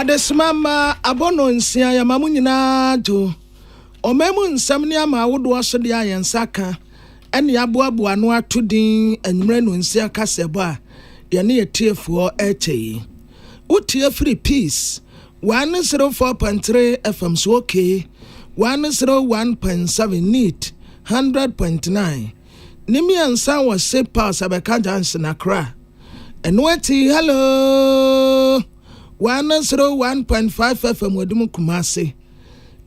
Adesmama abono nsia ya mamu nyina jo. Omemu nsam ne ama wodo so de ayensaka. Ene aboabo ano atodin anwumre no nsia kasebo a ye ne yetiefuo echeyi. Utie free peace 104.3 FM so okay. 101.7 neat 100.9. Nimi ansa was say pass abeka Johnson Accra. Enweti hello 101.5 FM Wedum Kumasi.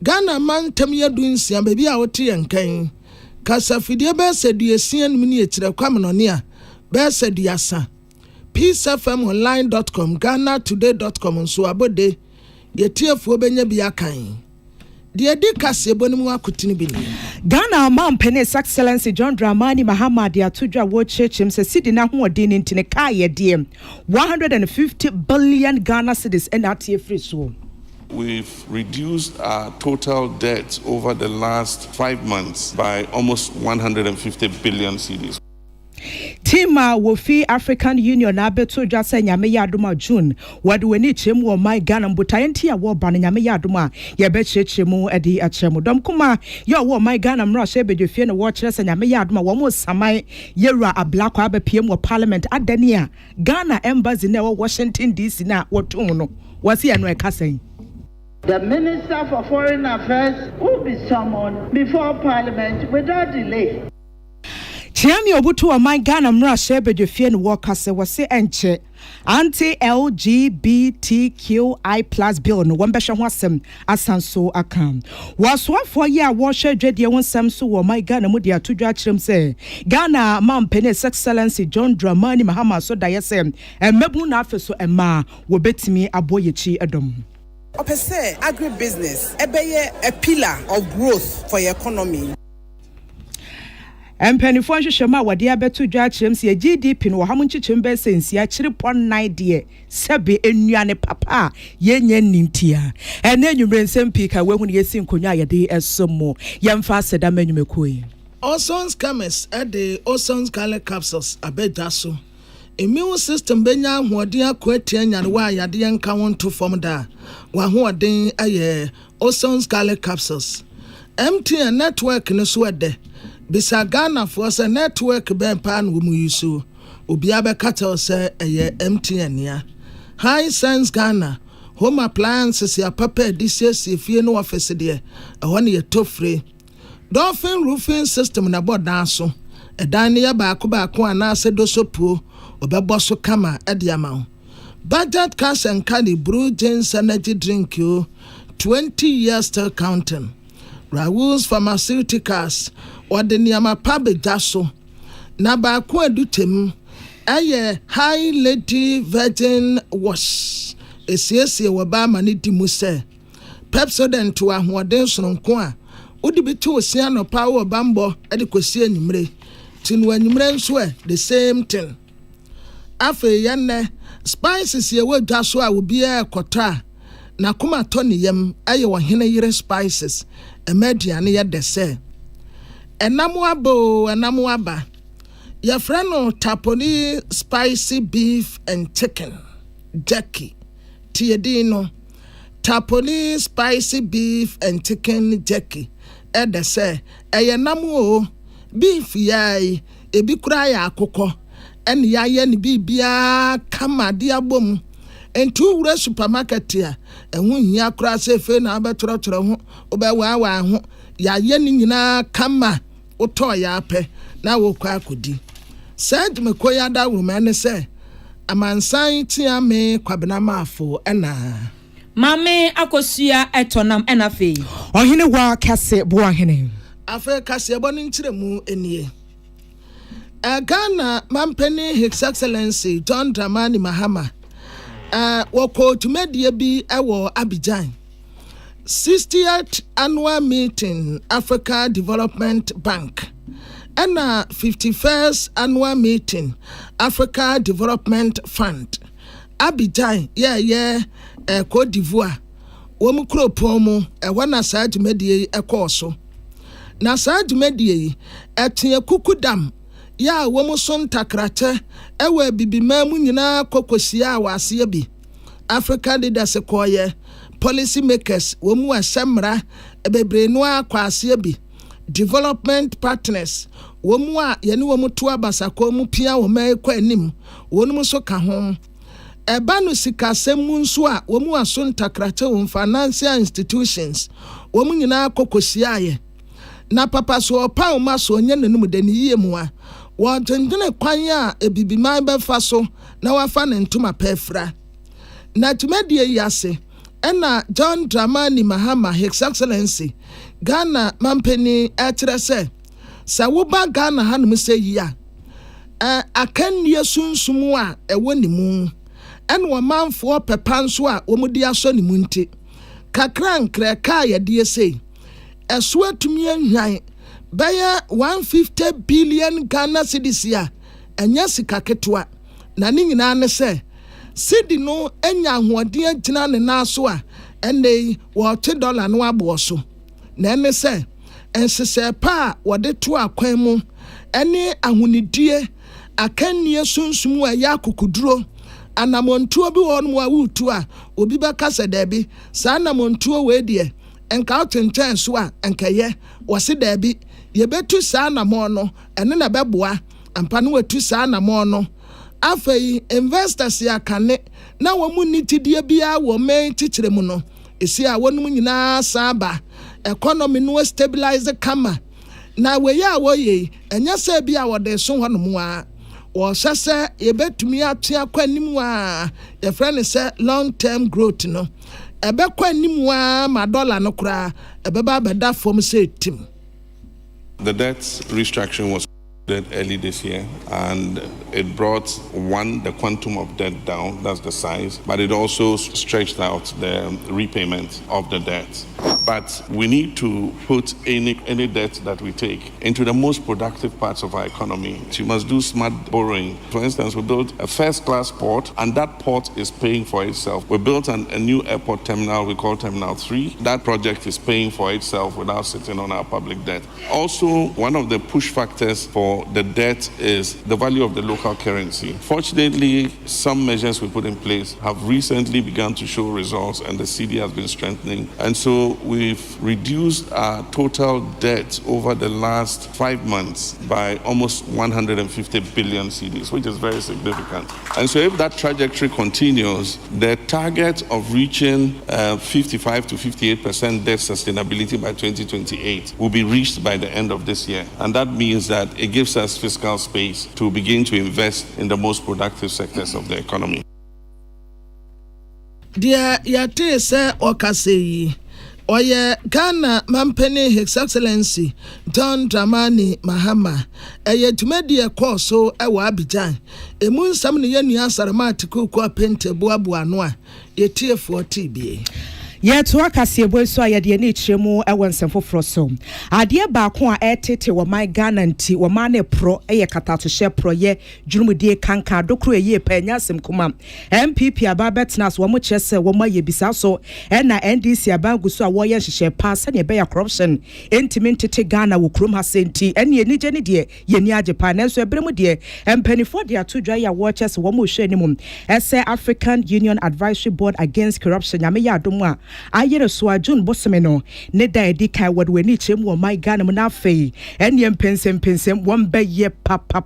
Ghana man temye dunsia baby a wote yankan. Kasa fidie be seduesian mini etire kwamnonia be seduasa. peacefmonline.com GhanaToday.com nso abode yetiefuo benya bia kan. De di kase bonimu akutini bi ni. Ghana man His Excellency John Dramani Mahama de atudwa wo chechim se sidi na ho odin ntine ka ye de 150 billion Ghana cedis and atie free so. We've reduced our total debt over the last 5 months by almost 150 billion cedis. Tima wofi African Union abeto dwa se nyame ya adoma June wade weni chem wo my Ghana mbutayenti ya wo ba nyame ya adoma ye be chechemu edi achemu dom kuma yo wo my Ghana mra she bedwefie no wo kire se nyame ya adoma wo mo saman yewura ablakwa abepiem wo parliament adania Ghana embassy na wo Washington DC na wo tum no wasi ya no ekasen. The Minister for Foreign Affairs will be summoned before Parliament without delay. Chiami obutu wa my Ghana mra shebe jefie no workers wase enche anti-LGBTQI+ bill no wambesha ho asem asanso Akan. Waswafo ye a wo hwe dwede won sam so wo my Ghana mu de atodwa kirem se Ghana man His Excellency John Dramani Mahama so da yese emmebu na afeso emma wo betimi aboyechi edom. Opese agribusiness ebeye a pillar of growth for your economy. Empenifo nhwehwema wade abeto dwa kirem se GDP no hamu nchichembe sensia 3.9 de sebe enuane papa yenye nintia ene nwumre nsem ka wehu yesi nkonwa yede esomo yemfa aseda manwumekoi Ozone scammers the ozone scarlet capsules abedaso immune system benya ahoden akoatia nyarewa yade yanka wonto form da wa hoden aye ozone scarlet capsules MTN network no so ede bisa Ghana for se network ben pan wo mu yusu obi abekata se eye MTN ya High Sense Ghana home appliances ya papa DCS fie no office de ehwo ne yetofre Dolphin roofing system na boda so edan ne ya baako ana se dosopo obebo so kama ede ama budget cash and carry brew James energy drink you 20 years still counting Raoul's Pharmaceuticals or the Niama Pabedaso Nabaku Dutem Aye High Lady Virgin Wash Esiesi Wabama Niti Muse Pepsodent to a Huadenson Kwa Udibitu Siano Power Bambo Edicosia Nimre Tinwa Nimren swear the same thing. Afe Yane Spices ye wo Jaswa will be a quota Nakuma Tony Yem Aye Wahina Yere Spices Emediane ya dese enamuaba ya frano tapoli spicy beef and chicken jerky tiedino tapoli spicy beef and chicken jerky edese eyenamu beef yai ebi kura ya akoko ene ya ye ne bibia kama dia bom entu wure supermarket ya ehun hia kura se fe na abetorotoro ho obewa ho ya ye ni nyina kama oto ya ape na wo kwa akodi said mekoya da wuruma ne se amansan tia me kwabena mafo ena mame akosua etonam enafe ohene wa kase bo ohene afa kase bo ni ntiremu enie Ghana mampeni His Excellency John Dramani Mahama wako tumedie bi ewo Abidjan 60th annual meeting Africa Development Bank and 51st annual meeting Africa Development Fund Abidjan Cote d'Ivoire womu kropomu wana saad medie ekoso na saad medie etie kukudam ya womu son takrate ewe bibimamu nyina kokosia wase bi African leaders koye policy makers wo mu asemra ebebre no akwase bi development partners wo mu a ye ne wo mu to abasako mu pia wo mai kwa anim wo no so ka ho eba no sikasem mu nso a wo mu aso ntakrate wo financial institutions wo mu nyina kokosia ye na papa so opa wo ma so onye nanum de ne yie mu a wo dendene kwan a ebibiman be fa so na wafa ne ntoma pefra na tumedie yase ena John Dramani Mahama His Excellency Ghana mampeni etrese sa wo ba Ghana hanum se yia Akan ye sunsumu a ewo ni mu en wo manfo pepanso a wo mudi aso ni mu nti kakra nkre ka ye de sei eso atumi anhwan baya 150 billion Ghana cedis ya enya sika ketwa na ni nyina ne se sidi no enya ahoɔden agina ne naso a ene $40 no abo so na ene se ensese pa wɔde to akwan mu ene ahonidie akannie sunsumu a ya kokuduro anamontuo bi wɔ no a wutu a obi bɛka sɛ dabi saa anamontuo we de enka otenten so a enkaye wɔse dabi yebetu saa anamon no ene na bɛboa ampa no wetu saa anamon no afei investors ya kane na wo mu nitidie bia wo main tikyere mu no esi a wonum nyina saba economy no stabilize kama na we ya wo ye enya se bia wo de so honom a wo sese yebetumi atua kwanim a ye friend say long term growth no ebe kwanim a ma dollar no kra ebe ba beda form say tim. The debt restructuring was early this year, and it brought the quantum of debt down, that's the size, but it also stretched out the repayment of the debt. But we need to put any debt that we take into the most productive parts of our economy. You must do smart borrowing. For instance, we built a first-class port, and that port is paying for itself. We built a new airport terminal we call Terminal 3. That project is paying for itself without sitting on our public debt. Also, one of the push factors for the debt is the value of the local currency. Fortunately, some measures we put in place have recently begun to show results, and the cedi has been strengthening. And so we've reduced our total debt over the last 5 months by almost 150 billion cedis, which is very significant. And so if that trajectory continues, the target of reaching 55 to 58% debt sustainability by 2028 will be reached by the end of this year. And that means that it gives us fiscal space to begin to invest in the most productive sectors of the economy. Dear Yate se okasei oye Ghana mampeni His Excellency John Dramani Mahama eye tumedi ekọ so ewa Abidjan emu nsam ne yenu asarama atiku ko pente boaboa no a yetie 40 bie yet to akasiebo so ayede ne chiremu ewo nsemfoforo so ade ba ko a etete wo my Ghana nti wo ma ne pro eye katato hye pro ye dwurumudie kanka dokro eye panya asem kuma MPP aba betnas wo mo kyese wo ma ye bisa so na NDC aba guso a wo ye hyehyɛ pass ne be ya corruption entimi ntete Ghana wo krom ha senti ene enije ne de ye ni ajepa na so ebremu de empanifo de atodwa ya wo kyese wo mo hwe ne mum ese African Union Advisory Board Against Corruption nyame ya adomu a ayere so June bosomeno ne da edi kai wadweni chem wo my Ghana mu na afei ene pensem won be ye papa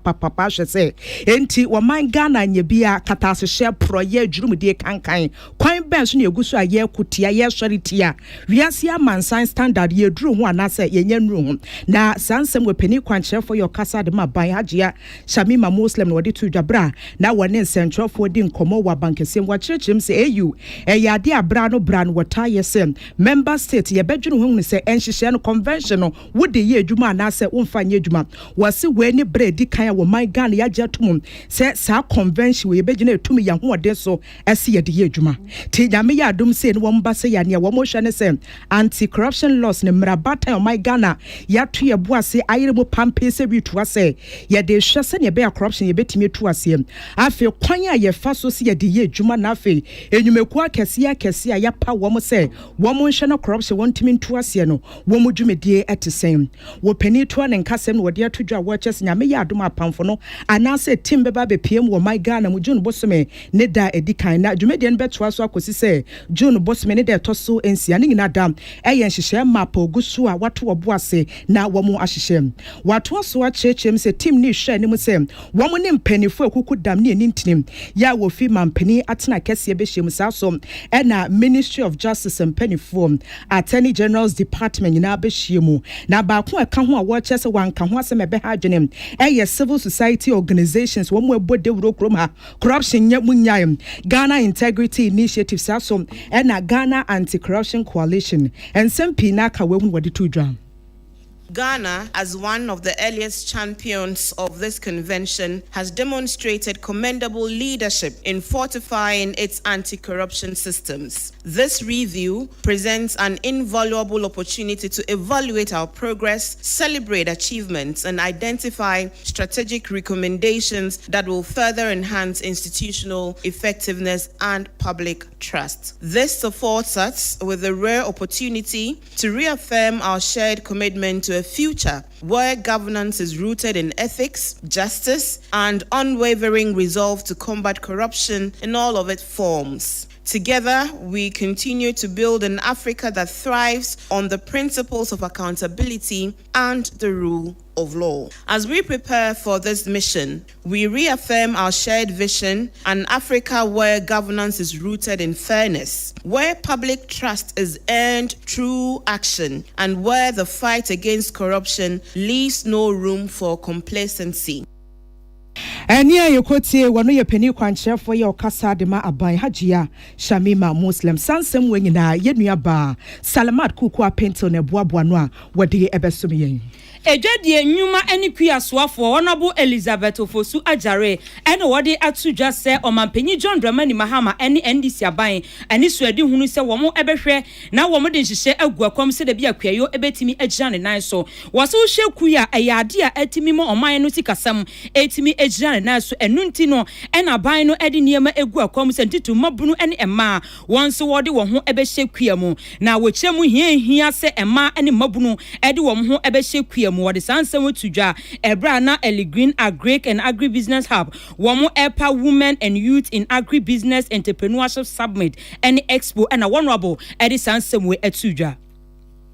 hwese enti wo my Ghana nye bia katase hye proye dwurumudie kankan kwan ben so ne eguso aye kutia ye soritia wiase amansan standard ye duru ho anase ye nya nuru ho na sansem we pani kwanche for your kasa de maban hagea shamima muslim no wode tu dwabra na wone nsentwofo di nkomo wa bankesem wa chirechim se au eyade abra no bra no wota yesem member state ye bedwunu ho ne se enhyehyɛ no convention no wode ye adwuma na se umfanye adwuma wase we ni bredi kan wo my Ghana ya jatum se sa convention we begina etumi ya hoɔden so ese ye de ye adwuma ti nyame ya adom se ne wo mba se ya ne wo mo hwɛ ne se anti corruption laws ne mrabata o my Ghana ya to ye boase ayere mu pampe se bi to ase ye de hwɛ se ne be ya corruption ye betimi to ase afi kwan a ye fa so se ye de ye adwuma na afi enyumeku akɛse a ya pa wo mo say woman shall not corruption one team into us no woman dwumedie at the same wo penny to an enkasem no dia to dwa watches nyame ya adoma pamfo no anase team beba be pm wo my Ghana mu June bosome ne da edikan na dwumedie no beto so akosi say June bosome ne da toso ensia ne nyina dam eye nhihye map ogusu a wato oboase na wo mu ahihye wato so a chechem say team ni hwe ne mu say wo mu ne mpanifo akuku dam ne nintinim ya wo fi mampani atena kese be hye mu sa so na Ministry of Justice and Pennyform Attorney General's Department na be hye mu na ba ko aka ho a wo chese wanka ho asem be ha dwenem civil society organizations wo mu ebode wuro krom ha corruption nya munyam Ghana Integrity Initiative sa so na Ghana Anti-Corruption Coalition and some pinaka we hu wadi to drum. Ghana, as one of the earliest champions of this convention, has demonstrated commendable leadership in fortifying its anti-corruption systems. This review presents an invaluable opportunity to evaluate our progress, celebrate achievements, and identify strategic recommendations that will further enhance institutional effectiveness and public trust. This affords us with a rare opportunity to reaffirm our shared commitment to a future where governance is rooted in ethics, justice, and unwavering resolve to combat corruption in all of its forms. Together, we continue to build an Africa that thrives on the principles of accountability and the rule of law. As we prepare for this mission, we reaffirm our shared vision, an Africa where governance is rooted in fairness, where public trust is earned through action, and where the fight against corruption leaves no room for complacency. Ania yokotie wano ye peni kwankyerefo ye okasa de ma aban hajia Shamima Muslim sansem wenyina yenua ba Salamat kuku apento ne boaboa no a wode ebesom yen Ejadie nyuma eni kwiasoafo Honorable Elizabeth Ofosu Ajare ene wode atudwa se omampanyi John Dramani Mahama ene NDC aban ene suadi hunu se womo ebehwe na womo de nhihye aguakwam se da bia kwayo ebetimi agira ne nan so wose wo hwe kuya eyade a atimi mo oman no tikasam etimi agira ne nan so enunti no ena aban no ede niema aguakwam se ntitu mabunu ene ema wonse wode wo ho ebehye kuya mu na wo kyemu hia se ema ene mabunu ede wo ho ebehye kuya mu wode sansem tudwa ebra na Eli Green Agric and Agribusiness Hub womo EPA Women and Youth in Agribusiness Entrepreneurship Summit and Expo and a honorable edi sansem we etudwa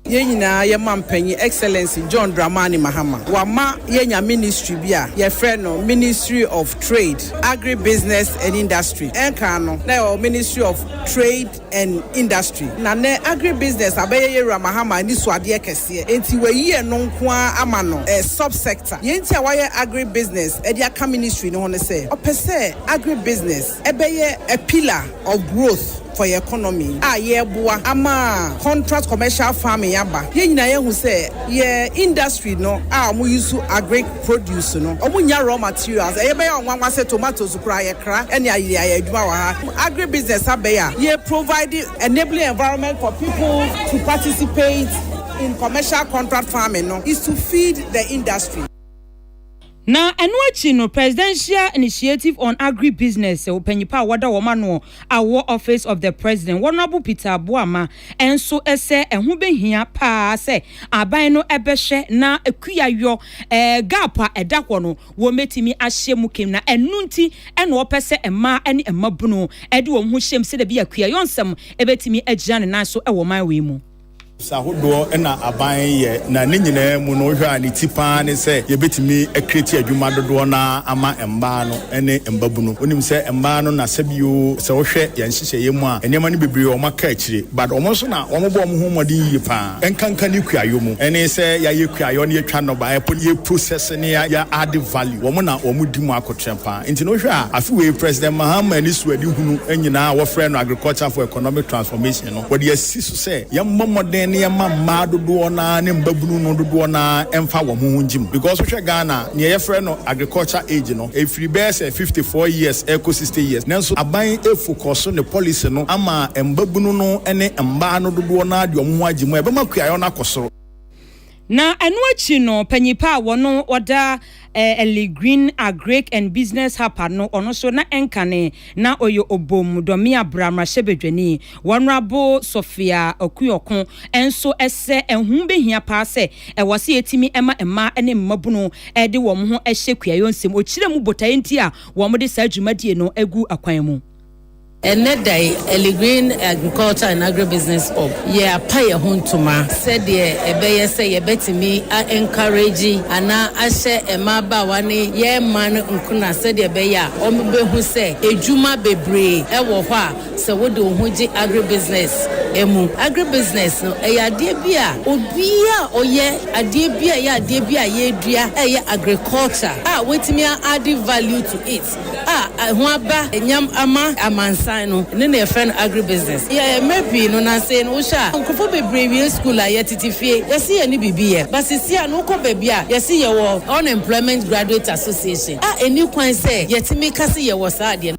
Yenyina ye mampanyi Excellency John Dramani Mahama wama yenya ministry bia ye friend no Ministry of Trade, Agribusiness and Industry Akan no na Ministry of Trade and Industry na ne agribusiness abeye ye Mahama ni swade kese enti we ye no nko ama no subsector yenti a waye agribusiness e dia ka ministry no ne say opese agribusiness ebeye a pillar of growth for your economy yeboa ama contract commercial farming yaba ye nyina ye hu say ye industry no omo use agri produce no omo nya raw materials ye be onwanwa say tomatoes kura ye kra ene aye adwuma wa ha agri business abeya ye provide enabling environment for people to participate in commercial contract farming no is to feed the industry. Na enuachi no Presidential Initiative on Agribusiness opanyipa wada womano awo Office of the President Honorable Peter Abuama enso ese ehu behia pa se aban no ebehye na akuyayo gap a edakwo no wo metimi ahye mu kem na enunti ene opese ema ene emabuno ede wo hu hyem se da bia akuyayo nsem ebetimi agia ne nan so ewo man we mu Sahodo ena aban ye na ne nyina mu no hwa ne tipa ne se ye betimi akreti adwuma dodo na ama emba no ene embabu no onim se emba no na sabio se wo hwe ye nhihye ye mu a enema ne bebre o maka akire but o mo so na o mo bo mo ho modin yi pa enkanka ne kuayo mu ene se ya ye kuayo ne yetwa no ba ye process ne ya add value wo mo na o mo di mu akotrempa enti no hwe a afi we President Mahama ni suadi hunu enyina wo frɛ no agriculture for economic transformation no wo de asisu se ye mmomode ne ma dodo na ne mbabunu no dodo na emfa wo ho njim because we Ghana ne ye frɛ no agriculture age no efiri be say 54 years eco 60 years nanso aban focus ne policy no ama mbabunu no ene mba no dodo na de omo agimu e be makuayo na kosoro na enuachi no panyipa wono oda Eli Green Agric and Business Hapa no ono so na enkane na oyo obom domi abramra shebedweni Honorable Sophia Okuyokon enso ese enhu behia pa se wose etimi ema ene mmabuno de wo ho ehye kuayo nsem okire mu botaenti a wo mo de sa adwumadie no agu akwan mu. And that day, Green Agriculture and Agribusiness Hub. Yeah, pay a huntuma. Said the say ye bet me encourage ana ashe emaba wane ye man nkuna said the beya ombe who say ejuma bebre ewo hwa se wode ohunji agribusiness emu agribusiness no ade bia obia oye ade bia ya ade bia ye dua agriculture wetimi add value to it ho aba enyam amansa no ne friend agribusiness maybe no na say no sha nkofo bebre school a yetitifie yesi ani bibie basisia no ko bebia yesi ye wo unemployment graduate association eni kwan say yetimi kase ye wo sa de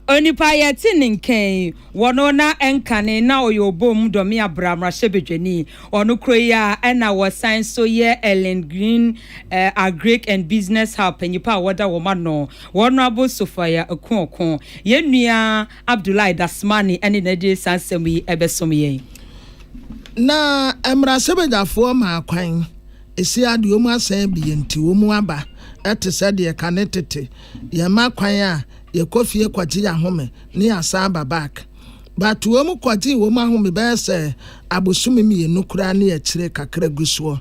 Onipa yeti ninken wono na enkane na oyobom domi abramra shebedweni onu kroya na wasan so ye Ellen Green Agric and Business Hub nipa wada wo ma no Honorable Sophia Okon ye nua Abdullahi Dasmani ene na de sansemi ebesom ye na emra sebedafo ma kwan esi ade o mu asan bi enti wo mu aba ete sade ye kanetete ye ma kwan a ye kofie kwaji ya home ni asaba back but wo mu kwaji wo ma home be se abosumi mienu kura na ye kire kakra guso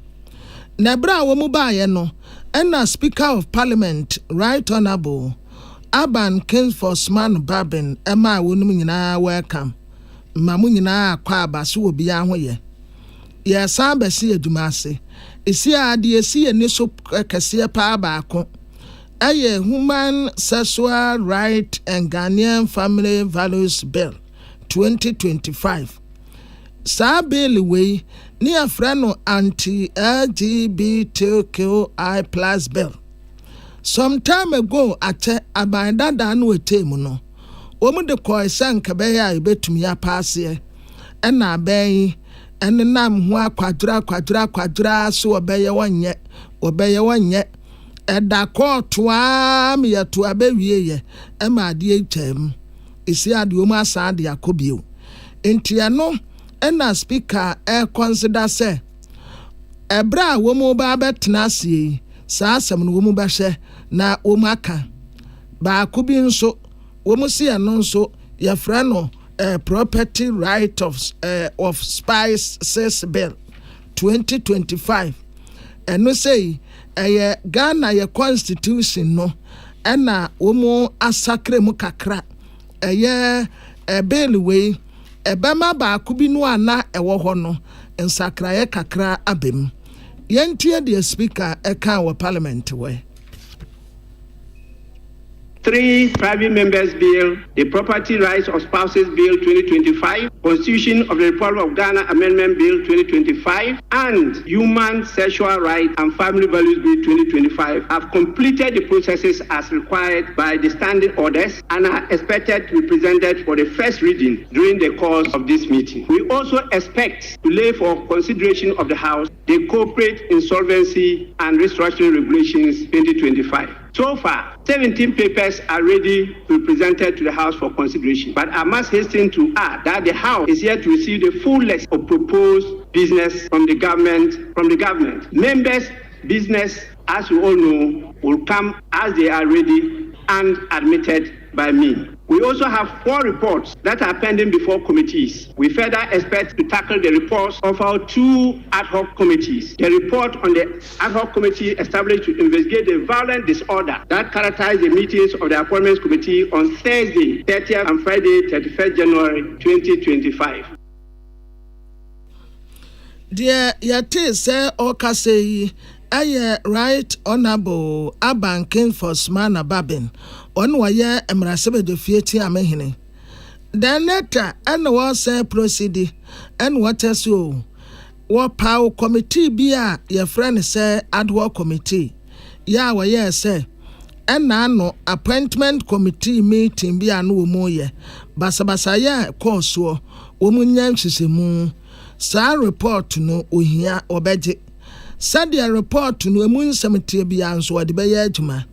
na bra wo mu ba ye no na Speaker of Parliament Right Honorable Akan Babin ema wonum nyina welcome mamu nyina akwa abaso obi a ho ye san be se aduma ase esi ade esi ye ni so kese pa baako Human Sexual Right and Ghanaian Family Values Bill 2025. Sa bill way ni afrano anti-LGBTQI plus bill. Some time ago ate abanda danu etemu no. Omu de koi san kabeya ibetumi ya passe. Ena beyi ene nam hua kwadra so obeye wanye. Eda kotwa mi ya to abewie ye ema ade etam esi ade o ma sa ade akobio enti ano na Speaker consider say ebra wo mu ba betena asie sa asem no wo mu ba hye na wo mu aka ba akobi nso wo mu se no nso ya fra no property right of spices bill 2025 eno say Ghana ye constitution no ena womo asakre mu kakra bill we ebema ba akubi no ana ewo ho no nsakra ye kakra abem yentie the Speaker Akan wa Parliament we 3 Private Members Bill, the Property Rights of Spouses Bill 2025, Constitution of the Republic of Ghana Amendment Bill 2025, and Human Sexual Rights and Family Values Bill 2025 have completed the processes as required by the standing orders and are expected to be presented for the first reading during the course of this meeting. We also expect to lay for consideration of the House the Corporate Insolvency and Restructuring Regulations 2025. So far, 17 papers are ready to be presented to the House for consideration. But I must hasten to add that the House is yet to receive the full list of proposed business from the government. Members' business, as you all know, will come as they are ready and admitted by me. We also have 4 reports that are pending before committees. We further expect to tackle the reports of our 2 ad hoc committees. The report on the ad hoc committee established to investigate the violent disorder that characterized the meetings of the Appointments Committee on Thursday, 30th and Friday, 31st January 2025. Dear Yate say Okasei aye Right Honorable Akan Babin on waya emrasebe de fieti amehine then later and was say proceed and what else you what power committee bia your friend say ad hoc committee ya waya say and no appointment committee meeting bia no mo ye basabasa ya course wo munyam sisemu sa report no ohia obeje said the report no emu nsɛmtie bia nso wɔde bɛyɛ adwuma.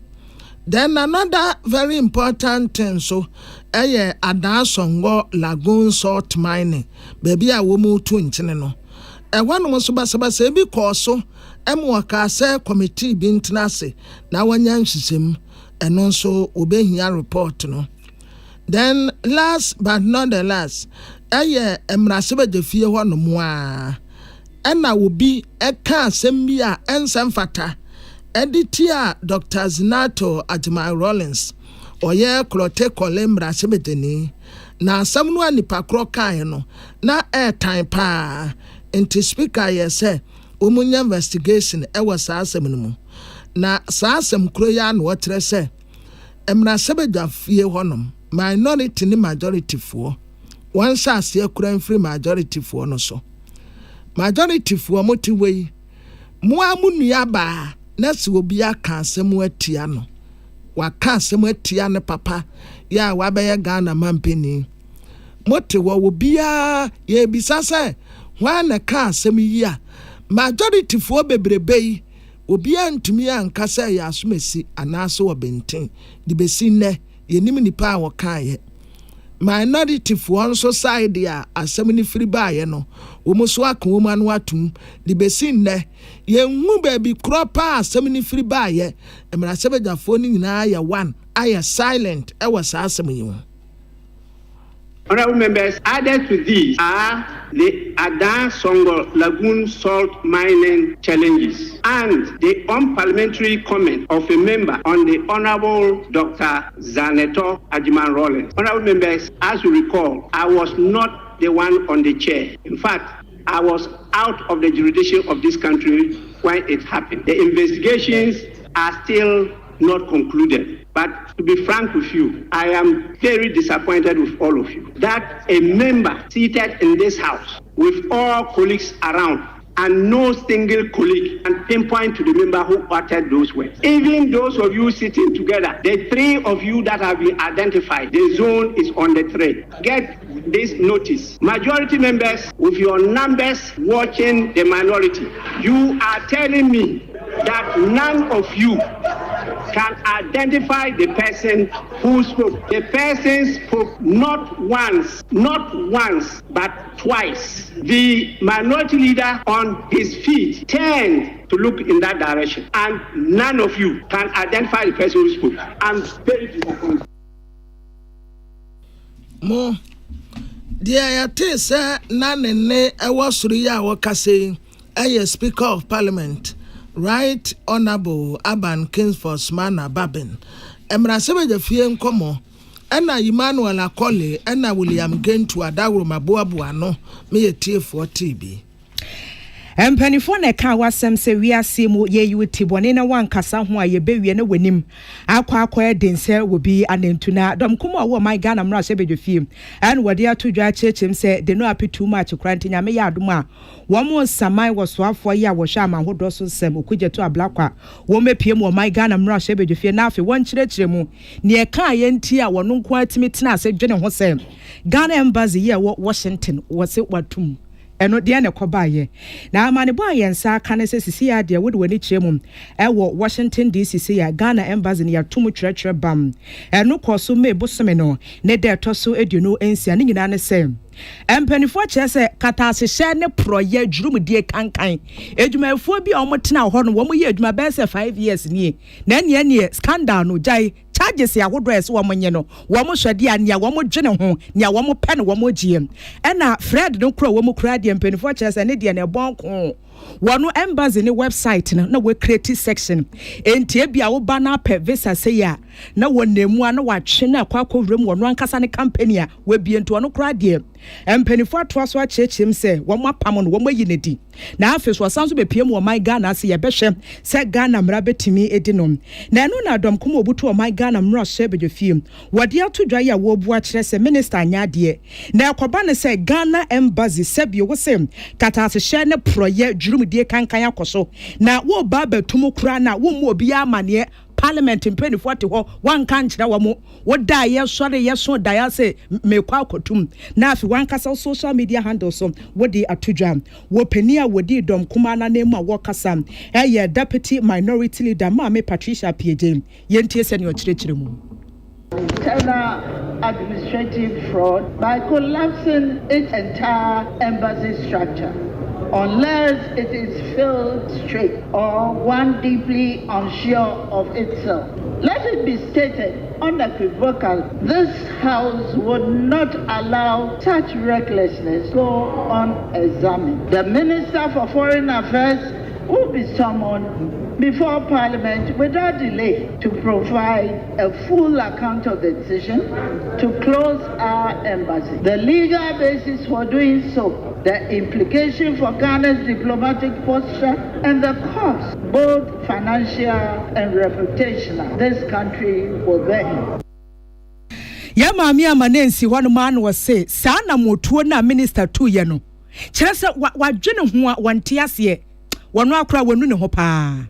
Then another very important thing so Adasongo Lagoon salt mining baby a womu to nchene no. One was basabasa bi koso waka say committee bintinase na wanyan hyehyem and also obehia report no. Then last but not the last emrasebe de fie ho no mo a na obi eka asem bi a ensem fata editor Dr. Zinato Ajimai Rollins oye klote kolembra sebedeni na asam no anipa kro kan no na airtime pa enti speaker say omunya investigation was asem no mu na asem kro ya no wotre say emra sebedwa fie honom minority ni majority fo one shas ye kura free majority fo no so majority fo motiwei mo amunua ba na se obi aka asem atia no waka asem atia ne papa ya wabeye Ghana mampeni mote wo bia ye bisase wa na ka asem yi a majority fo bebrebe obi antumi anka se ya asomesi anaso obenten di besi ne yenim nipa wo kan ye minority for on society a asem ni free buy no wo muso aka wo manu atum di besi ne ye hu ba bi kropa asem ni free buy ye emra sebejafo ni nyina ya one aye silent e was asem yi. Honorable members, added to these are the Adasongo Lagoon salt mining challenges and the unparliamentary comment of a member on the Honorable Dr. Zaneto Ajiman Rollins. Honorable members, as you recall, I was not the one on the chair. In fact, I was out of the jurisdiction of this country when it happened. The investigations are still not concluded. But to be frank with you, I am very disappointed with all of you that a member seated in this house with all colleagues around and no single colleague can pinpoint to the member who uttered those words. Even those of you sitting together, the three of you that have been identified, the zone is on the thread. Get this notice. Majority members, with your numbers watching the minority, you are telling me that none of you can identify the person who spoke. The person spoke not once, but twice. The minority leader on his feet turned to look in that direction, and none of you can identify the person who spoke. I'm very disappointed. Mo, dear, I say, none ne was Wakase, a Speaker of Parliament. Right Honorable Aban Kingsford Mana Babin. Emra sebe de fie nkomo. Ena Emmanuel Akole, ena William Gentu adawro maboaboa no me yetie for TB. Empanifo na ka wasem se wiase mu ye yuti bone na wankasa ho a ye bewie na wanim akwa dense wobi anentuna dom kuma wo my Ghana mra se bedwefie an wode atodwa chechem se de no api too much kranti nyame ya adom a wo mo samai wo soafo ye a wo hwa amahodo so sem okugyeto ablakwa wo mepie mu my Ghana mra se bedwefie na afi won kyerɛkyerɛ mu ne e ka ye nti a wo no nko atimi tena se dwene ho se Ghana embassy ye wo Washington wo se watum eno de na kobaye na amane bo ayensa aka ne sisi ya de wode wani kyeremu ewo Washington DC se ya Ghana embassy ne ya tum kyerɛkyerɛ bam eno koso me bosome no ne de toso eduno ensia ne nyina ne se empanifo kyerɛ kata asehye ne proye dwurumdie kankan edwumayefo bi a omotena ho no wo mo ye edwuma be se 5 years nie na ne scandal no jai charges ya wodo ese wo monye no wo mo hwede ania wo mo dwene ho nia wo mo pɛ no wo mo giem ɛna Fred no kro wo mo kra de empanifo kyerɛ ne de ne bonko wono embassy ne website no na we create section entie bia wo ba na pɛ visa say ya na wonemu a na watwe na akwakovrem wono ankasa ne company a we bie nto no kra de empanifo atoa so akyerɛkyerɛm sɛ wo mo apam no wo mo yi ne di na afeso asanso be piem wo my Ghana se ye behwɛ sɛ Ghana mra betimi edi no na eno na dom kom obutu wo my Ghana mra hye bedwefie wode atodwa ya wo bu akyerɛ sɛ minister anyade na ekoba ne sɛ Ghana embassy sɛbio wo sɛ kata asehye ne proye dwurumdie kankan akoso na wo ba betum kura na wo mu obi amane parliament mpanyinfoɔ te hɔ wanka nkyerɛ wɔ mo woda yɛsɔre yɛso da ya sɛ mekɔ akotum na afi wankasa social media handles so wodi atodwa wo pani a wodi dom kuma na nemu a wɔkasa ɛyɛ deputy minority leader Maame Patricia Pieje yentie sɛ ne ɔkyerɛkyerɛ mu internal administrative fraud by collapsing its entire embassy structure. Unless it is filled straight or one deeply unsure of itself. Let it be stated unequivocally, this House would not allow such recklessness go unexamined. The Minister for Foreign Affairs will be summoned before Parliament without delay to provide a full account of the decision to close our embassy. The legal basis for doing so, the implication for Ghana's diplomatic posture, and the cost, both financial and reputational, this country will bear. Ya maami amanensi wanu maanu wase sana mutuo na minister tu yeno. Chirasa wajene huwa wantiasie wanu akura wanu ne hopa.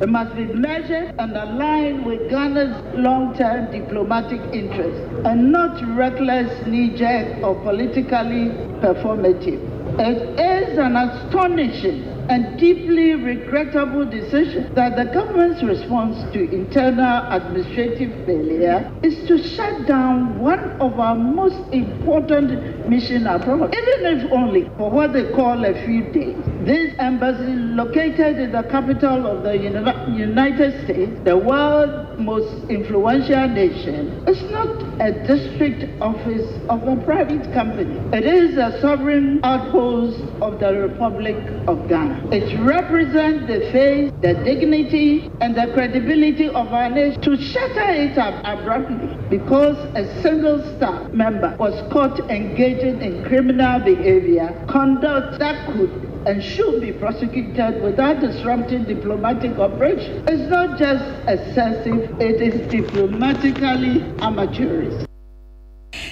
It must be measured and aligned with Ghana's long-term diplomatic interests and not reckless, knee-jerk or politically performative. It is an astonishing and deeply regrettable decision that the government's response to internal administrative failure is to shut down one of our most important mission abroad, even if only for what they call a few days. This embassy, located in the capital of the United States, the world's most influential nation, is not a district office of a private company. It is a sovereign outpost of the Republic of Ghana. It represents the faith, the dignity, and the credibility of our nation. To shatter it up abruptly because a single staff member was caught engaging in criminal behavior, conduct that could and should be prosecuted without disrupting diplomatic operations. It's not just excessive, it is diplomatically amateurish.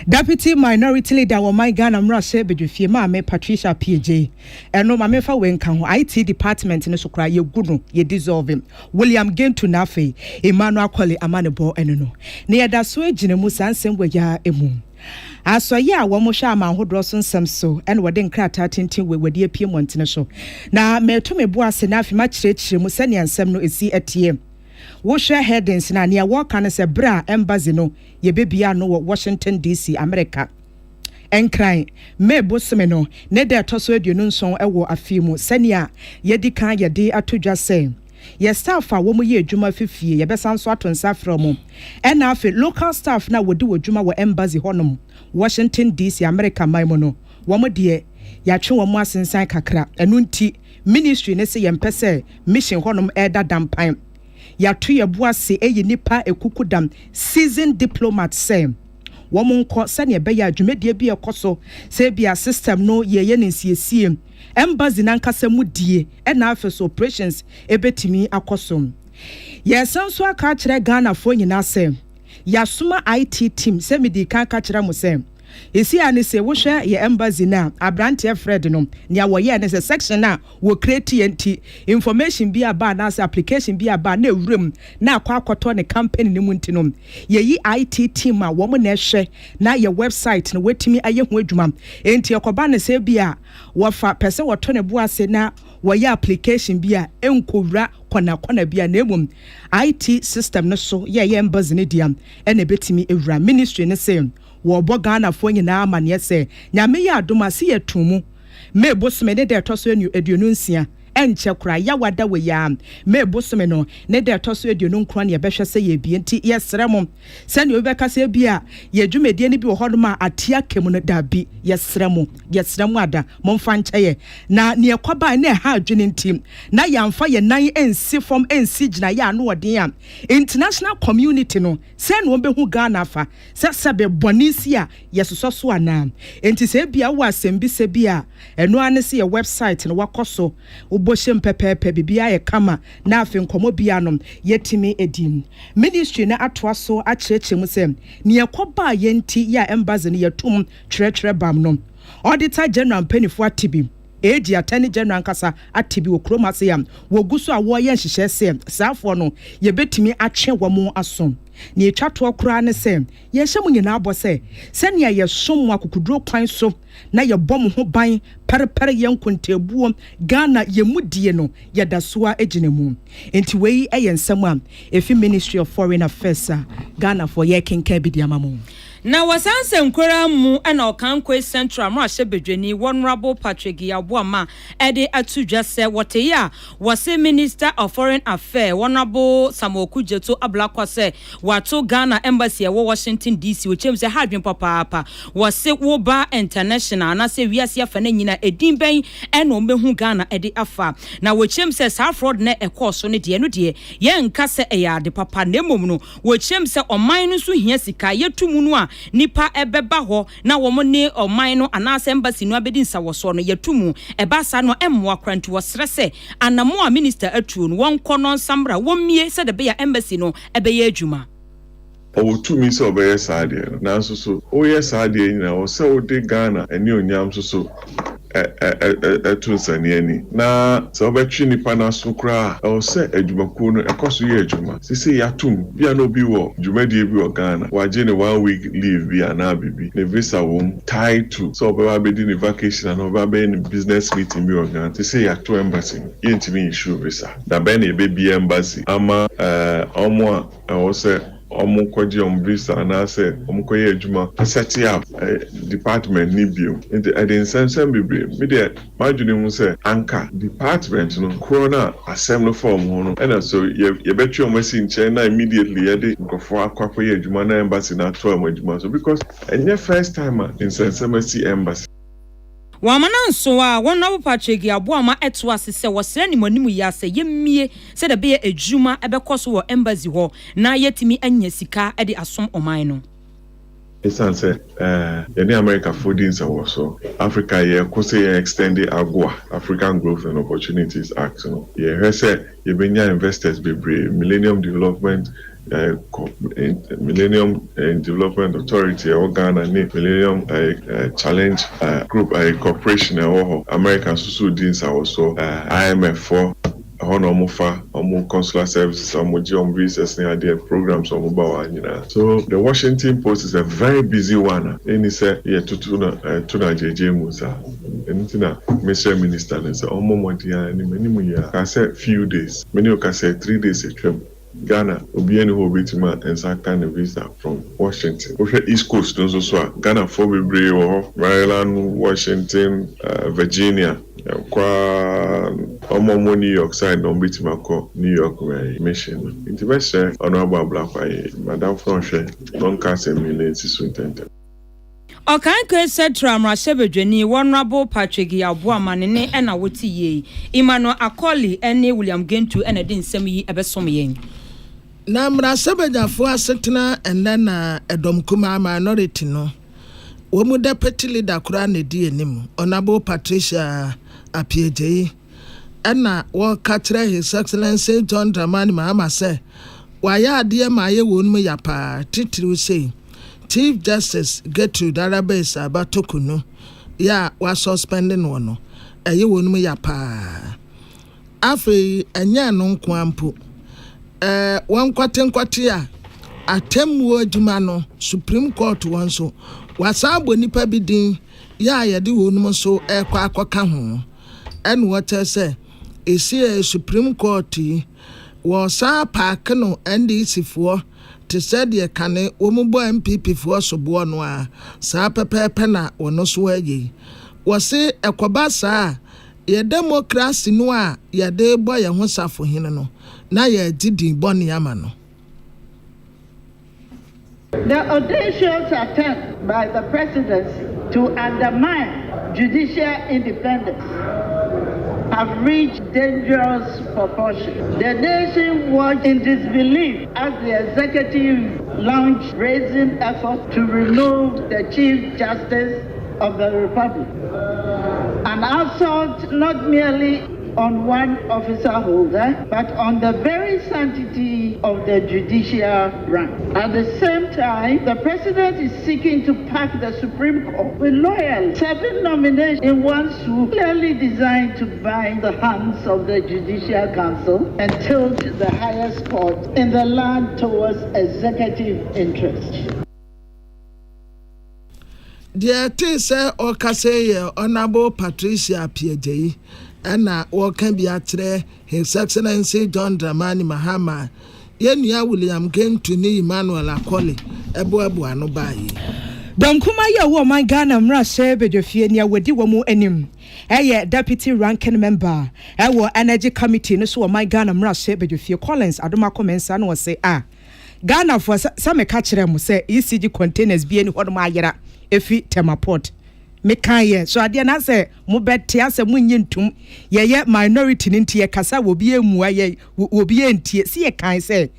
Deputy Minority Leader wa my Ghana mrase bedwefie Maame Patricia Pieje eno maame fa wenka ho IT department ne sokra ye gunu ye dissolve William Gentu nafe Emmanuel Kwale amanebo eno no ne yeda so agine mu sansem wagya emu asoye a wo mo hwa amanhodro so nsem so ene wode nkrata tintin wewade apie montene so na meto mebo ase na afi ma kyerɛkyerɛ mu sane ansem no esi etie wo share headings na ne wo kan se bra embassy no ye bebia no Washington DC America enkran mebo sme no ne de toso aduonu nson ewo afimu sania ye di kan ye de atodwa se ye staff a wo mo ye adwuma fifie ye besan so atonsa from ena afi local staff na wodi wodwuma wo embassy honom Washington DC America maimo no wo mo de ya twe wo mo asensan kakra enu nti ministry ne se ye mpese mission honom eda dampan ya tu ye boase eyi nipa ekukudam seasoned diplomat say womonko sane be ya dwumedie bi ekoso say bia system no ye ne nsiesie embassy nankasa mudie e na afes operations ebetimi akoso ye sanso aka kire Ghana fo nyina say ya suma IT team say medi kan ka kire mo say esi ani se wo hwe ye embassy na abrante Fred no nia wo ye ne se section na wo create enti information bi aba na application bi aba na ewurem na akwakoto ne company ne mu ntino ye yi IT team a wo mo na hwe na ye website no wetimi aye ho adwuma enti ekoba ne se bia wo fa pese wo to ne bo ase na wo ye application bi a enkowura kona bia na emum IT system no so ye embassy ne diam e na betimi ewura ministry ne se wo Ghana fo nyina amane se nyame ya adoma se yetumu me bosome ne de toso aduonu nsia enche kura ya wada we ya me bosome no ne de toso aduonu nkro ne behwe se ye bi enti yesrem se ne obeka se bia ye dwumedie ne bi wo hodoma atia kemu no da bi yesrem ada momfa ncheye na ne ekoba ne ha adwene ntim na yamfa ye nan ensi form ensi gina ya no wode ya international community no se no behu Ghana fa se sebe bonisi a yesoso ana enti se bia wo asembi se bia eno ane se ye website no wakoso uboshem pepepe bibia ye kama na afi nkomo bia no yetimi edim ministry na atoaso akyerɛkyerɛ mu sɛ ne ekoba ye nti ya embassy ne yetum kyerɛkyerɛ bam no auditor general penifo atibi edi attorney general nkasa atibi okroma se yam wo guso a wo ye nhihye se saafo no ye betimi atwe wo mo asom na etwa to okra ne se ye hye mu nyina abo se ne ye som mu akukuduro kwan so na ye bom ho ban perepere ye nkontebuom Ghana ye mudie no ye dasoa eginemu enti wei eye nsam a efi Ministry of Foreign Affairs Ghana for ye kenka bi diamamu na wasanse nkora mu na Okankwe Central ma hyebedwani Honorable Patrick Yaboama ede atudwa se wote ya wase Minister of Foreign Affairs Honorable Samoku Jeto Ablakwa se wato Ghana Embassy wo Washington DC wochem se hadwen papa wase wo ba international na se wiase afa na nyina edin ben ena omehu Ghana ede afa na wochem se sa fraud na ekoso ne de no de ye nka se eyade papa na emom no wochem se oman no so hia sika yetumu no a nipa ebeba ho na wo ne oman no anase embassy no abedi nsawoso no yetumu ebasa no emmoa kranti wo srese anamo a minister atuo no won kono nsambra wo mie se de be ya embassy no ebeye adwuma Tumi so obeye saade na nso so oye saade nyina wo se ode Ghana eni onyam so etunsani ani na so obetwi nipa na so kra o se adwumakuo no ekoso ye adwuma sisi yatum bia no bi wo dwumadie bi wo Ghana waje ne 1 week leave bia na bibi ne visa wo tied to so obeba bedi ne vacation na obeba be ne business meeting bi wo Ghana sisi yato embassy ye ntimi issue visa da be na ebe bi embassy ama omo a o se omukwaji visa na say omukoye adwuma set up department ni bio in the insense bibre me de madwene mu say anka department no corona assembly form ho no and so ye betwe omasi nche na immediately ye de nkofo akwakoye adwuma na embassy na to adwuma so because enye first time insense masi embassy Wamana nso a Honorable Patrick Yaboama eto asese wosere ni manimu ya se yemie se de be adwuma ebekoso wo embassy ho na yetimi anya sika e de asom oman no Esan say any America foodings also Africa ye kose ye extend the AGOA African Growth and Opportunities Act no ye say ye benya investors bebre Millennium Development Millennium Development Authority Ghana ni Millennium Challenge Group Corporation American Susudins also IMF for Honomofa consular services visas programs so the Washington Post is a very busy one and he said tuna JJ Musa anything Mr. Minister and say I said few days many can say 3 days a trip Ghana obiani ho betima ensa kan visa from Washington. East Coast no so Ghana for bebre wo Maryland, Washington, Virginia. Kwa omo New York side no betima ko New York mission. Intervention honorable Blackwa Madam Franche don cast a million superintendent. Okankwe Central Mrashebedwani Honorable Patrick Yaboama ne na woti ye Emmanuel Akoli ene William Gentu ene de nsem yi ebesom yen na Mrashebedafo asetena enne na edom kuma minority no wo mu deputy leader kura ne di enim Honorable Patricia Apieje ena wo katre His Excellency John Dramani Mahama se wa ya ade ma ye wonum ya pa titiri say Chief Justice Gertrude Arabes Abatokuno ya wa suspending wono eye wonum ya pa afi anya no nkwampo wan kwatenkwate a atemwo adwuma no Supreme Court won so wasabo nipa bidin ya yede wonum so ekwa akoka ho en water say esi Supreme Court wo sa park no NDC for te said ye kane omubo MPP for sobo no a sa pepepe na wono so ayi wo se ekoba sa ye democracy no a ye de boy ye ho safo hene no na ye didi boni ama no. The audacious attempt by the presidency to undermine judicial independence have reached dangerous proportions. The nation was in disbelief as the executive launched raising efforts to remove the Chief Justice of the Republic. An assault not merely on one officer holder, but on the very sanctity of the judicial rank. At the same time, the president is seeking to pack the Supreme Court with loyal 7 nominations in one suit clearly designed to bind the hands of the Judicial Council and tilt the highest court in the land towards executive interest. Dear Tessa or Casey, Honorable Patricia Piedei, and what can be at His Excellency John Dramani Mahama, Yenya William came to me, Emmanuel Akoli, Ebuabu no bayi. Donkuma ya wo man Ghana mra shebe dofie nia wadi wo mu anim. Deputy ranking member. Energy committee no so wo man Ghana mra shebe dofie Collins Adoma Komensa no say Ghana for some ka kire mu say ECG containers bi eni hodom ayera efi Tema Port. Me kan ye so ade na say mo bete ase mo nyintum ye minority nti ye kasa wo bi emu aye wo bi entie si ye kan say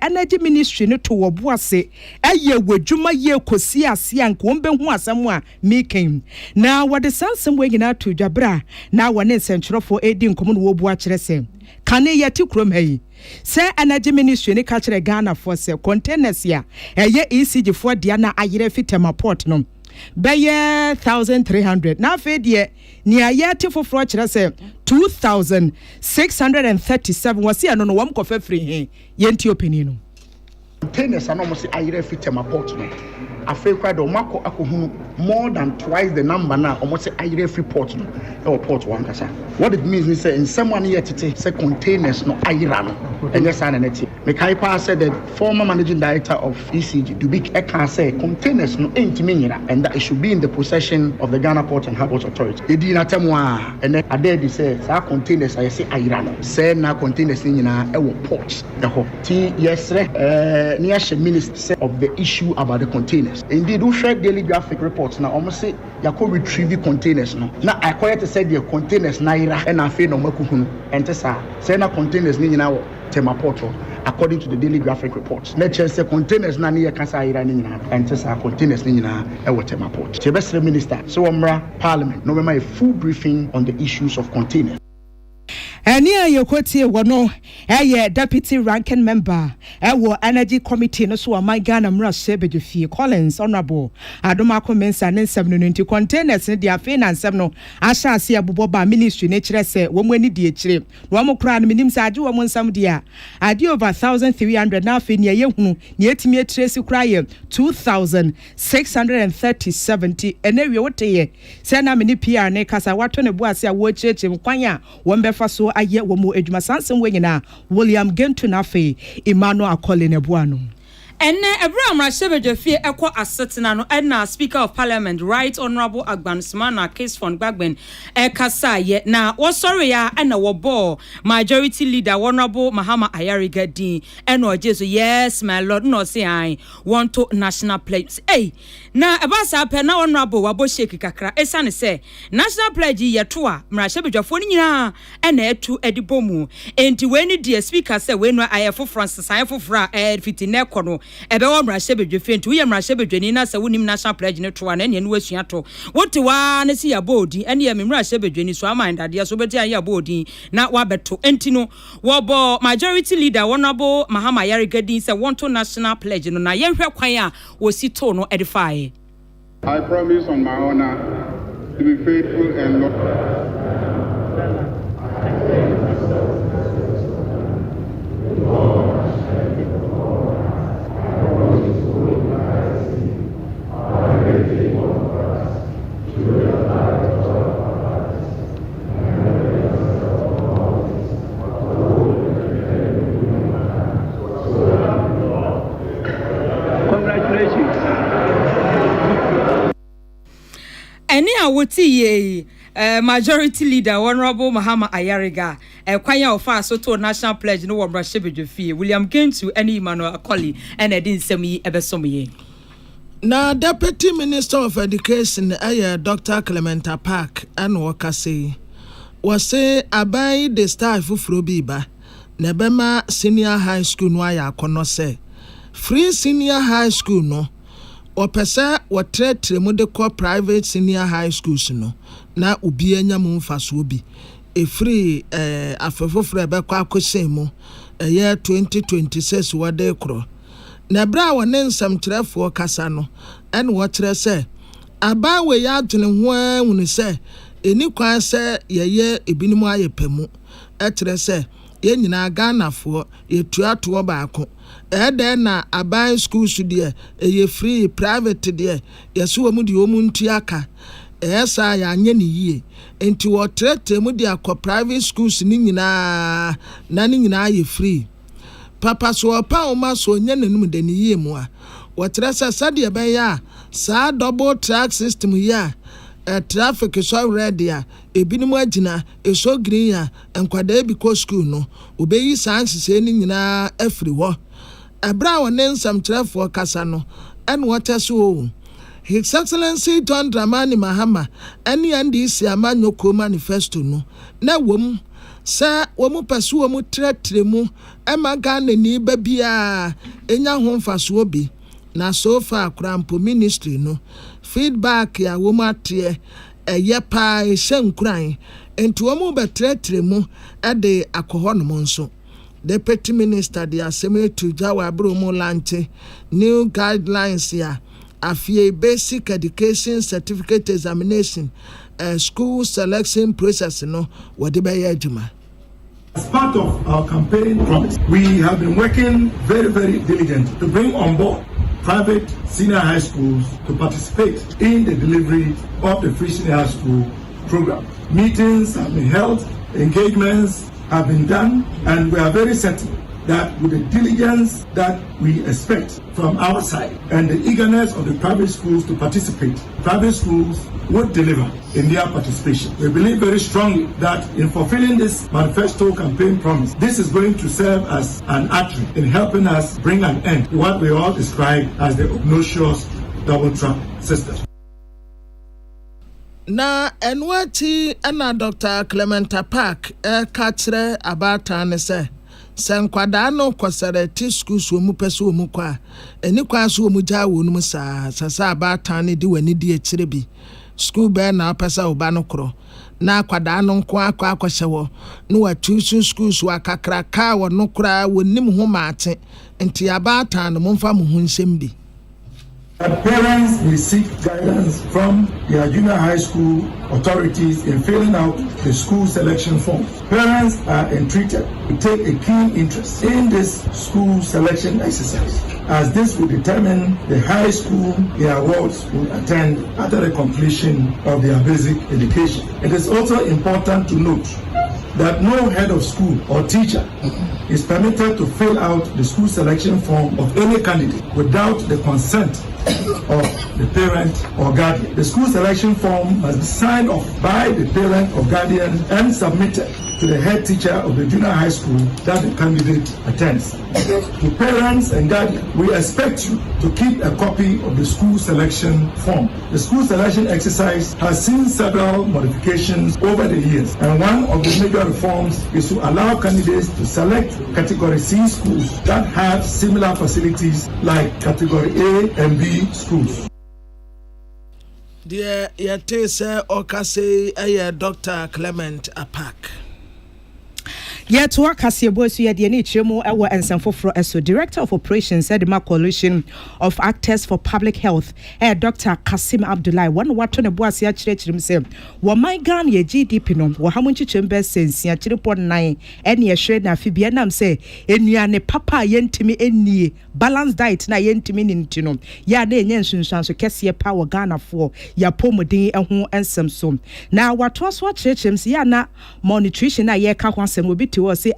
energy ministry no to wo boase wadwuma ye kosi ase anka wo be hu asem a me kan na wo de sansem we nyina to dwabra na wo ne nsenkyerofo edi nkomo no wo bu a kire say kane ye ti krom hayi say energy ministry ne ka kire Ghana for say containers ya ECG for dia na ayere fi Tema Port no Beye 1,300. Now fed ye near yeti for fraud say 2,637 was here no one coffee free yenti opinion. Containers are almost a fit Tema Port. I feel quite Mako Akuhunu more than twice the number now, almost a free port or port one. What it means is in someone here to say containers no Iran and yes, and it. Mekaipa said the former managing director of ECG, Dubik Akan said containers no ain't meaning and that it should be in the possession of the Ghana Port and Harbours Authority. Edina Temwa and then Adedi says our containers I say Iran. Say now containers in our ports. The whole yes, near minister of the issue about the containers. Indeed, who share daily graphic reports now almost say you could retrieve containers no. Now I quite to say the containers naira and I feel no makuhunu and tesa say na containers ni now Tema Port according to the daily graphic reports. Let's say containers na near kasa ira ni and tesa containers ni na e Tema Port. The best minister so umra Parliament no a full briefing on the issues of containers. Eni ayokoti wono deputy ranking member energy committee no so my Ghana mra shebe dofie Collins honorable Adoma Komensa ne nsem no nti containers ne dia finance no asha ase abobo ba ministry ne kire se wo mu ani die kire wo mo kra no minim sa ade wo mo nsam dia ade over 1,300 na afi ne yehunu ne etimi etresi kra ye 2,637 enewie wote se na mini PR ne kasa wato ne buase a wo chirechi mkwan a wo mbefa so aye wo mu edwuma sansem we nyina William Gentu na fe Emmanuel Akoli ne buano. Ene Abraham Rashebedefie ekwa asetena no na Speaker of Parliament Right Honorable Agban Smana case from Gbagben kasa ye na wo sorry ya na wo bo majority leader Honorable Mahama Ayariga din eno jesu yes my lord no say I want to national pledge na ebasa pe na Honorable wabo shake kakra esane say national pledge ye to a Rashebedefo ni nyina na etu edibomu enti we ni die speaker say we no ayefo Francis ayefo fra fiti ne kono ebe wo Rashebedefo nti we Rashebedwani na say wonim national pledge ne to na ne no asua to wote wa na si ya bodi ene ye Rashebedwani so amanda de so beti an ya bodi na wa beto enti no wo bo majority leader Honorable Mahama Ayariga din say want to national pledge no na ye hwe kwan a wo si to no edify. I promise on my honor to be faithful and loyal. Any awoti ye majority leader Honorable Mahama Ayariga kwanya ofa so to national pledge no wo Rashebedefie William Gentu any Emmanuel Akoli and edin semi ebesomiye. Na Deputy Minister of Education Dr. Clementa Park and Wakase was say abai the staff fufuro biba na bema senior high school no aya kono say free senior high school no or pesa what trade mu de ko private senior high schools no na obi anya mu mfaso bi free afefoforo ebekwa akosen mu 2026 wode kro na bra wone nsam kyerefo kasa no en wo kyerɛ sɛ aba we ya adwene ho ahunu sɛ eni kwan sɛ yeye ebinim ayepemu ɛkyerɛ sɛ ye nyina Ghanafo yetuato baako ɛdɛ na aban school su de eye free private de yeso wo mu de wo mu ntuaka esa ya anye ne yie enti wo trete mu de akọ private schools ni nyina na ni nyina ye free papa so opa o ma so nye nanum de ne yie mu a wo trese sade be ya sa double track system ya traffic so ready a ebinim agina eso green ya enkwada bi ko school no obeyi sansese ni nyina afri ho ebra wo ne nsam kyerefo kasa no en wo teso His Excellency John Dramani Mahama any NDC amanyoko manifesto no na wom sa womu pasu womu tretremu Ghana ni babia enya ho mfaso obi na so far krampo ministry no feedback ya womu ate eye pa ehyenkran enti womu betretremu de akoho no nso Deputy Minister de Asemetu Jawa Bromo lante new guidelines ya afie basic education certificate examination school selection process no wode be adwuma. As part of our campaign promise, we have been working very, very diligently to bring on board private senior high schools to participate in the delivery of the free senior high school program. Meetings have been held, engagements have been done, and we are very certain that with the diligence that we expect from our side and the eagerness of the private schools to participate, private schools would deliver in their participation. We believe very strongly that in fulfilling this manifesto campaign promise, this is going to serve as an artery in helping us bring an end to what we all describe as the obnoxious double track system. Na enwati ana Dr. Clementa Park kachre abata ne se senkwada no kwasare ti school so mu pese wo mu kwa eni kwa so mu ja wo nu sa abata ne di wani di ekire bi school be na pese oba no kro na kwada no nko akwahye wo no wa tusu school so akakra ka wo no kra wonim ho maate enti abata no momfa mu ho nsem bi. Parents will seek guidance from their junior high school authorities in filling out the school selection forms. Parents are entreated to take a keen interest in this school selection exercise, as this will determine the high school their wards will attend after the completion of their basic education. It is also important to note that no head of school or teacher is permitted to fill out the school selection form of any candidate without the consent of the parent or guardian. The school selection form must be signed off by the parent or guardian and submitted to the head teacher of the junior high school that the candidate attends. To parents and guardians, we expect you to keep a copy of the school selection form. The school selection exercise has seen several modifications over the years, and one of the major reforms is to allow candidates to select category C schools that have similar facilities like category A and B schools. Dear Yatese Okase Dr. Clement Park. Yet to Akasia Bosu Yadiani Chemo Ewa and Sanfofro Eso, Director of Operations at the Coalition of Actors for Public Health, Dr. Kasim Abdullah, one Watton Boasia Church himself. My gun ye GDP no, Wahamunchi Chambers since ya 3.9, and ye shred na Fibianam say, Eniane papa yentimi eni, balanced diet na yentimi nintino, ya de yensun so Kessia power Ghana for ya pomodin and who and some. Now what was what church ya na more nutrition na ye kakwansem will be to say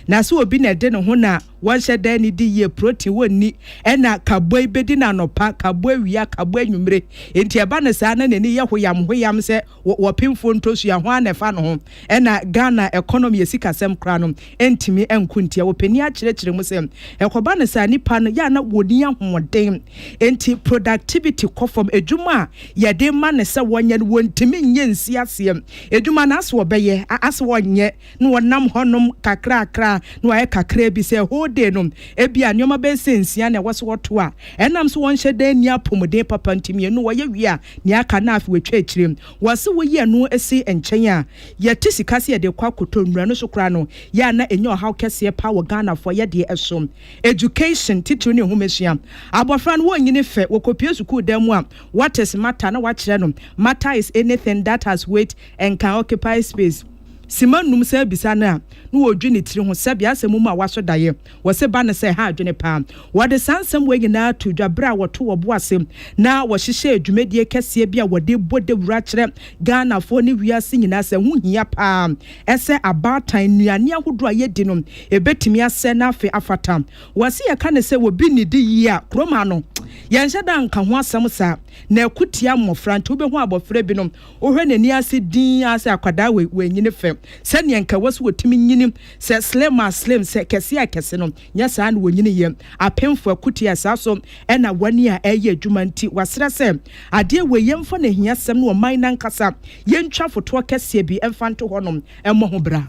na so obi na de no ho na one shed any di ye protein woni e na kaboy bedi na no pa kaboy wia kaboy nwumre enti aba na sa na nani ye hoyam se wo pimfo ntosu ya ho anefa no ho e na Ghana economy esika sem kra no entimi enkuntia wo pani a kyerɛkyerɛ mu se ekoba na sa nipa no ya na woni ahoden enti productivity kɔ from edwuma ya de ma ne se wonye no wontimi nye nsi asem edwuma na aso obeye aso wonye no wonam honom kakra no aye kakra bi se hode no ebia nyoma be sensia na wɔso wɔto a enam so wonhye da ni apomode papa ntimi no wɔyɛ wi a ni aka na afi wetwa ekyirem wɔse woyɛ no esi enkyɛn a yɛte sika se yɛde kwa koto nwura no so kra no ya na enyo how kese pa wɔ Ghana for yɛde ɛsom education titiri ne homesua abofra no wonyine fe wokopie sukuu dan mu a what is matter na wakyerɛ no matter is anything that has weight and can occupy space simanum se bisa na no wodwi ne tiri ho sɛbia asɛm mu a waso daye wɔse ba ne sɛ ha adwene pa wɔde sansɛm we nyina to dwabra a wɔto wɔbo asɛm na wɔhyehyɛ adwumadie kɛseɛ bi a wɔde bode wura kyerɛ Ghana fo ne wiase nyina sɛ hu hia pa ɛsɛ abatan nuane ahodo a yɛdi no ebetimi asɛ na afe afata wɔse yɛka ne sɛ wobi ne di yi a kroma no yɛnhyɛ da nka ho asɛm sa na akutia mmɔfra nti wobɛhu abɔfra bi no wohwɛ n'ani ase din ase akwadaa we nyine fɛ sɛnea nka wɔso wɔtimi nyini sɛ slim sɛ kɛse no nyɛ saa no wɔnyini yɛ apemfo akutia saa so ɛna wani a ɛyɛ adwuma nti wasrɛ sɛ adeɛ wɔ yɛmfa na hia sɛm no ɔman nankasa yɛntwa fotoɔ kɛseɛ bi ɛmfa nto hɔnom ɛmmɔ ho bra.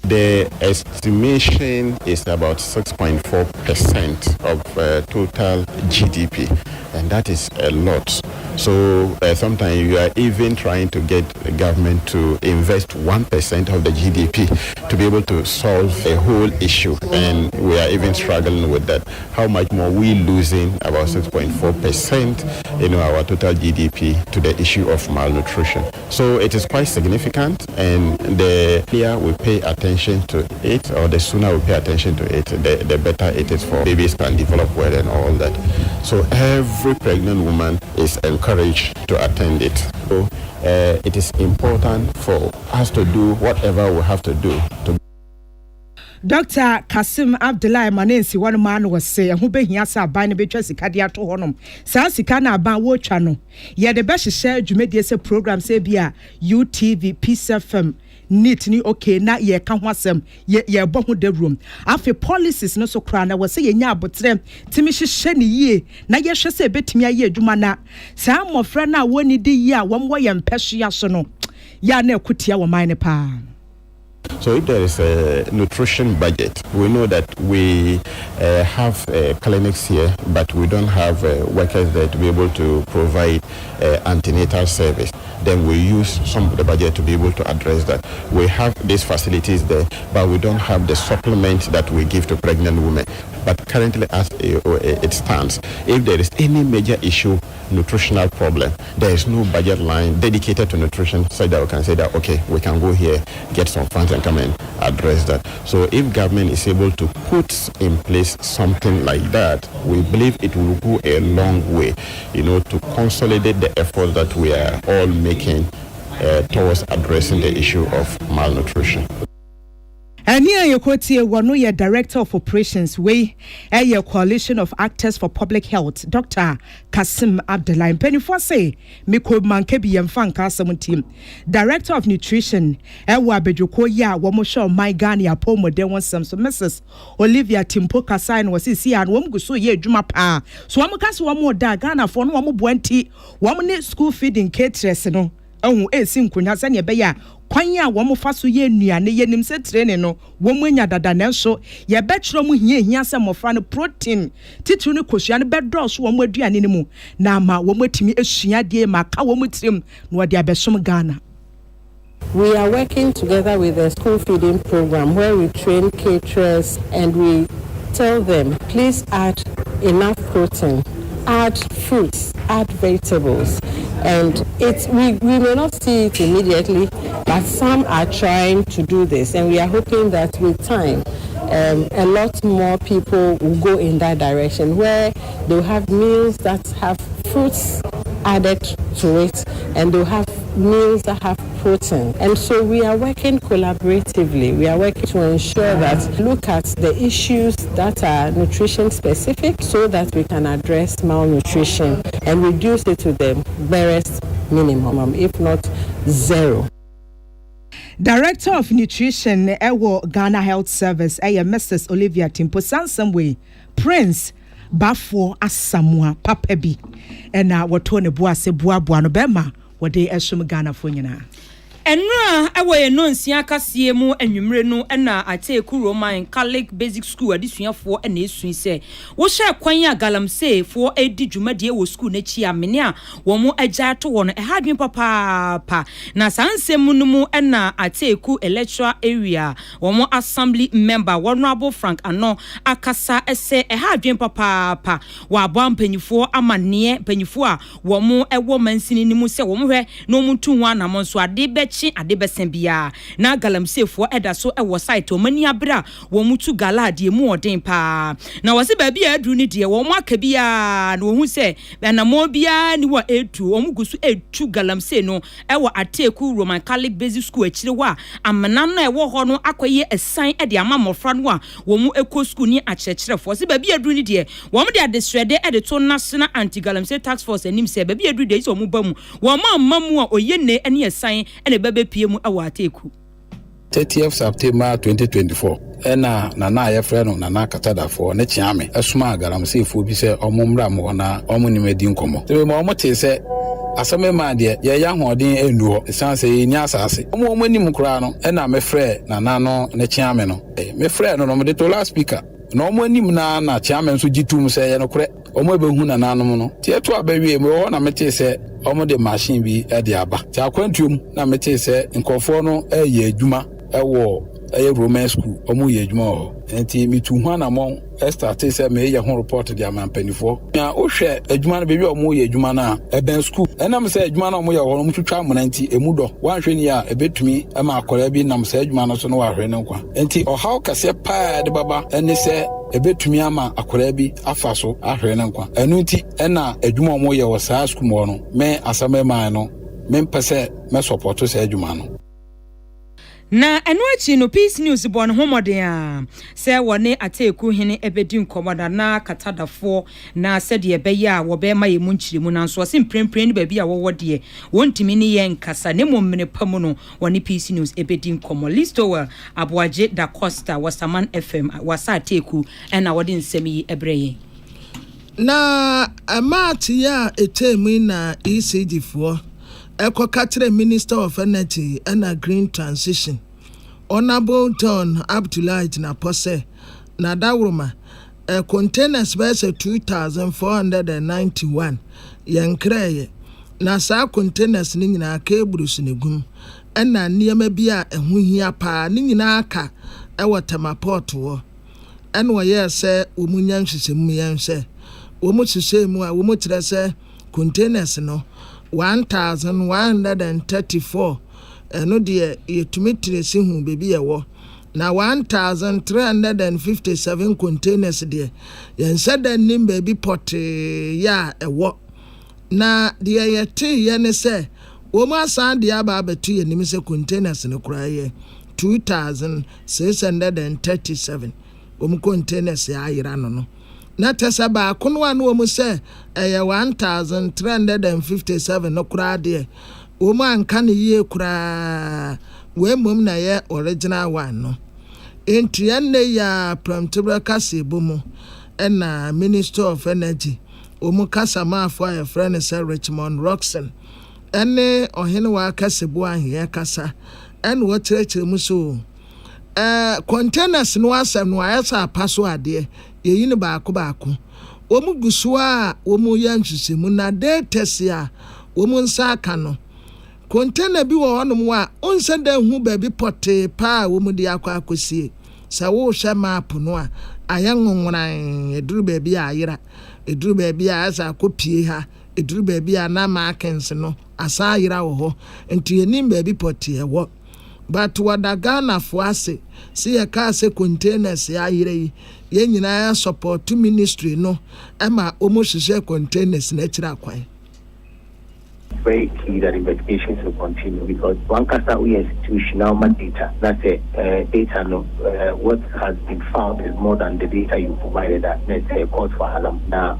The estimation is about 6.4% of total GDP, and that is a lot. So sometimes you are even trying to get the government to invest 1% of the GDP to be able to solve a whole issue, and we are even struggling with that. How much more we losing about 6.4%, our total GDP to the issue of malnutrition. So it is quite significant, and the earlier we pay attention to it, or the sooner we pay attention to it, the better it is for babies can develop well and all that. So every pregnant woman is encouraged to attend it. So it is important for us to do whatever we have to do to. Dr. Kasim Abdullahi Manensi one man was say who be here sa ban be twa sika dia to honom sa sika na ban wo twa no ye de be hyehyɛ dwumadie se program se bia UTV Peace FM neat ni okay na ye ka ho asɛm ye bɔ ho the room afi policies no so kra na wɔse ye nya abotre timi hyehyɛ ne yie na ye hwɛ sɛ betimi aye adwuma na sa mmɔfra na woni di yie a wɔm wɔ ye mpɛhwea so no ya na akutia wɔ man ne pa. So if there is a nutrition budget, we know that we have clinics here, but we don't have workers there to be able to provide antenatal service. Then we use some of the budget to be able to address that. We have these facilities there, but we don't have the supplement that we give to pregnant women. But currently, as it stands, if there is any major issue, nutritional problem, there is no budget line dedicated to nutrition, so that we can say that, okay, we can go here, get some funds and come and address that. So if government is able to put in place something like that, we believe it will go a long way, to consolidate the efforts that we are all making towards addressing the issue of malnutrition. Ania Yokotie wano ye Director of Operations we a coalition of actors for public health Dr. Kasim Abdullahi Penifo say Miko Mankebi Yemfanka team Director of Nutrition ewa Bejoko ya wamosho my Ghana apomo de won some so Mrs. Olivia Timpo Kasain was see and wom guso ye dwuma pa so wamuka so wamo da Ghana for no wamo boanti wamne school feeding caterers no ehun esi nkonya sane be ya kwanya wo fa so ye nnuane yenim se training no wo anya dada na so ye betro mu hia se mofra no protein titru ne kosua ne bedo so wo aduane ne mu na ma wo matimi esua de ma ka wo mutrem na wo de abesom Ghana. We are working together with the school feeding program where we train caterers and we tell them please add enough protein, add fruits, add vegetables. And we may not see it immediately, but some are trying to do this, and we are hoping that with time, a lot more people will go in that direction, where they'll have meals that have fruits added to it, and they'll have meals that have protein. And so we are working collaboratively. We are working to ensure that look at the issues that are nutrition specific so that we can address malnutrition and reduce it to the barest minimum, if not zero. Director of Nutrition Ghana Health Service Mrs. Olivia Timpo Sansomwe Prince Bafo Asamoah Papa bi ena woto ne boase boaboa no bema wode esum Ghana fo nyina. Enra ewe no nsia kasie mu anwumre no na Ateku Roman Catholic Basic School adisuafo na esun se wo hye kwan ya galamsey fo edi dwumade wo school na chi amene a wo mu agya to wo no ehadwen papa na sansem no mu na Ateku electoral area wo mu assembly member Honorable Frank Ano akasa ese ehadwen papa wa abo mpanyifo amane mpanyifo a wo mu ewo mansini ni mu se wo mu hwe no mu tunwa na mo so ade be adebesen bia na galamsefo eda so ewo site o mani abra wo mutu galade mu odin pa na wose ba bia adu ni de wo mu aka bia na wo hu se na mo bia ni wo etu o mu gusu etu galamse no ewo Ateku Roman Catholic Basic School akire wa amana na ewo ho no akoye esan ede ama mofra no a wo mu eko school ni akyerkyerefo se ba bia adu ni de wo mu de adesrede ede to national anti galamse task force anim se ba bia adu de so mu ba mu wo ma mamu a oyenne ene esan ene bebe PM awa Ateku 30th September 2024 ena nana ayefre no nana katadafo ne chiame esuma galamsefo bi se omumra mo na omunimedi nkomo te mo mote se asame ma de ye ya hoden enu ho sanse ni asase omo anim kura no ena mefre nana no ne chiame no mefre no de to last speaker no omo anim na chiame nso gitum se ye no kure omo ebehu nana no no tie to abawie mo ho na mete se omo de machine bi e de aba ti akwantuom na mete se nkofo no eye adwuma ewo Roman school omo ye adwuma ho enti mitu hu na mo start say me ye ho report de amampanifo ya o hwe adwuma no bebi omo ye adwuma na eben school enam say adwuma na omo ye ho no mutwitwa amonanti emudo wanhwe ni a ebetumi ama akora bi nam say adwuma no so no wahwe ne nkwa enti o how kase pa de baba ene say ebetumi ama akora bi afa so ahwe ne nkwa enu nti ena adwuma omo ye wo saa school mo no me asamema no me mpese me support say adwuma no na enu achi no Peace News bon homoden a se wone Ateku hene ebedi nkomoda na katadafo na se de ebe ya wo be ma ye munchirimu na so se mprempren ni ba bia wo wode wontimi ni ye nkasa ne mommene pamu no wone Peace News ebedi nkomo listo Aboaje da Costa Wasaman FM wasa Ateku na wode nsemi yi ebreye na amati ya etemu na ECD fo Ekokatre Minister of Energy and Green Transition Honorable John Abdullahi na pose na dawroma containers verse 2491 yankreye na sa containers ni nyina ka eburus negum na niema bi a ehu hia pa ni nyina aka ewotama port wo eno ye se omunya nhwesemu yenhwe omu hwesemu a omu kire se containers no 1134 eno de yetumitire si hu bebi yewo na 1357 containers de yensadan nim bebi pot ya ewo na de yete ye ne se wo ma san de aba betu ye nim se containers ne kura ye 2637 containers ya ayira no na tesa ba kunwa no mu se 1357 no kura de o ma nka ne ye kura we mum na ye original one no enti enne ya Parliamentary kase bomu na Minister of Energy o mu kasa ma afọ ya friend Sir Richmond Roxon enne ohene wa kase bo ahye kasa en wo tirekire mu so containers no asem no ayesa paso ade yeyi ne baako omu gusua omu yanhwesemu na detesia omu nsa aka no container bi wo honom a onse da hu ba bi pote pa omu de akwakosie sa wo hwe map no a ayanwonwan eduru ba bi ayira eduru ba bi asa kopie ha eduru ba bi na markings no asa ayira wo ho enti enim ba bi pote ewo but wadagana fo ase si ya ka se containers ya ayira yi ye nyina ya support ministry no ama omo hwehwe containers na kira kwan. Very key that investigations will continue because one casta we institutional data. That's data. No, what has been found is more than the data you provided. That let's say cause for alarm. Now,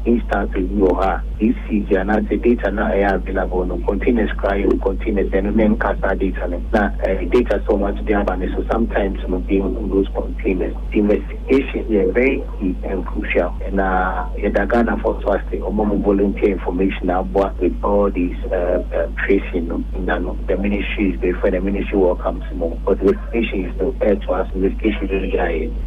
instant review or her ECG and as the data now are available no containers cryo containers and then casa data now data so much there so sometimes no be on those containers. The investigation is very key and crucial and the Ghana for trusting or more volunteer information about with all these tracing the ministry is before the ministry will come to more but the investigation is to air to us investigation is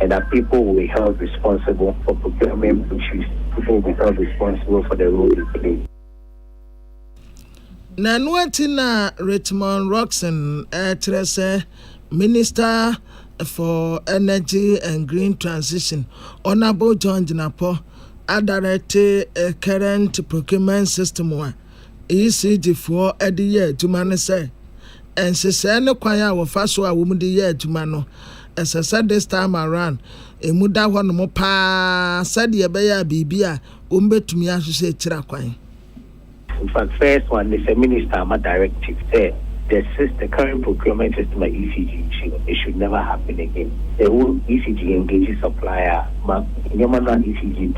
and that people will be held responsible for procurement issues. People will be held responsible for the role they play. Nanwatina Richmond Roxon, Teresa, Minister for Energy and Green Transition, Honorable John Jinapo, directed current procurement system one, ECG for a year to manage. And she said, no choir will fast a woman the year to mano. As I said this time around, a muda one more pa said the abaya bibia, to me as you say, Chiraquine. In fact, first one is a minister directive there. The current procurement system at ECG it should never happen again. The whole ECG engages supplier, but ECG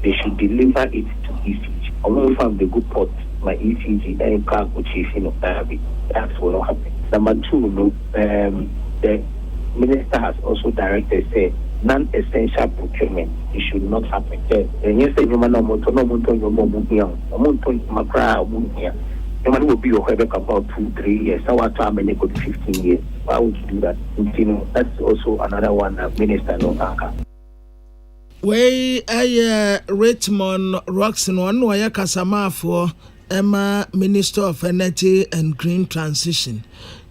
they should deliver it to ECG. I won't find the good pot my ECG and cargo chasing of Derby. That's what will happen. Number two, the minister has also directed say non-essential procurement. It should not happen. And yes, you man will be about 2-3 years. Our time and it could 15 years. Why would you do that? You know, that's also another one minister no Akan. Way Richmond Roxon one wire Kasama for Emma Minister of Energy and Green Transition.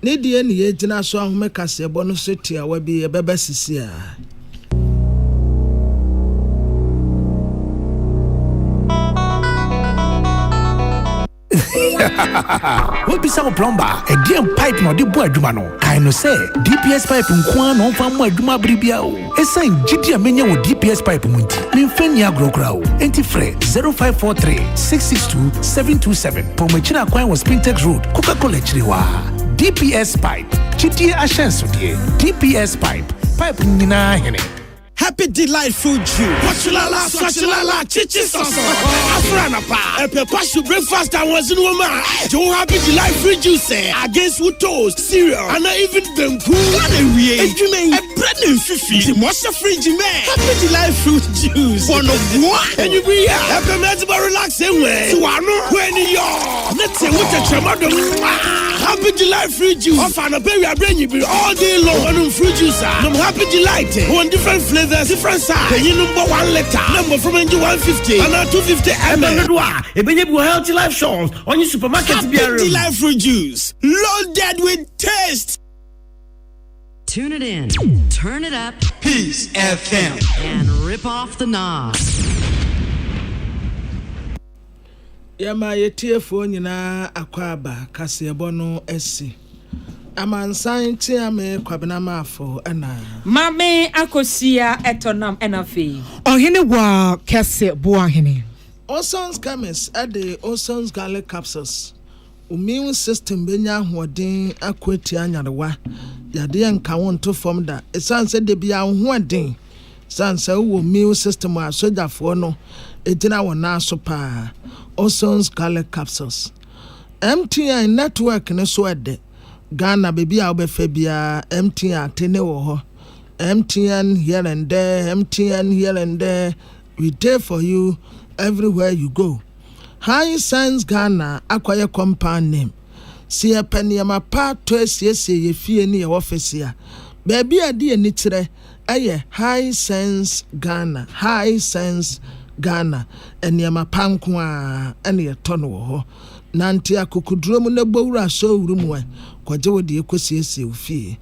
Nidia ni ejina so ahome kase bonus tia we bi ebebe sisia. What be some plumber? A damn pipe no the boy dumano. Kaino say DPS pipe nkwan no fa mo aduma bribia o. Esan gidia menya wo DPS pipe munti. Memfenia grokra o. Enti fre 0543 662 727. Pomechina kwan was Spintex Road, Coca-Cola Chiriwa. DPS pipe. Chitie ashenso die. DPS pipe nina hene. Happy delightful June. Swachilala, chichi soso. Afrana pa. A pepashu breakfast and was in woman. Joe happy delightful juice against wood toast, cereal, and even them cool. You mean a bread and fifi. The monster fridge man. Happy delightful juice. One of one. And you be here. Happy medical relaxing way. So I know when you're. Let's say what a chamado. Happy delightful juice. Off and a baby I bring you all day long on fruit juice. I'm happy delight. One different flavor. Different size. You number 1 liter. Number from NG 150 and 250 ml. A healthy life shows on your supermarket. Happy life fruit juice, loaded with taste. Tune it in, turn it up, Peace FM, and rip off the knob. Yama yetiefo nyina akwaba kasebo no esi. Amansan tiame kwabena mafo ana mame akosia etonam enafi ohene wa kese boahene Osons chemist at the Osons garlic capsules immune system benya hoden akwati anyarewa yade anka won to form da esanse de bia hoden sanse wo immune system a sojafo no etina wona so pa Osons garlic capsules MTN network ne so ede Ghana baby a obefa bia MTN atene wo ho MTN here and there MTN here and there we there for you everywhere you go. High Sense Ghana acquire compound name. See a pennyama part twice yes ye fee any office here. Baby a dear nitre aye High Sense Ghana High Sense Ghana and yama pankwa any a ton ho. Nanti akukudrum ne bowra so room kwaje wo de ekosiesie ofie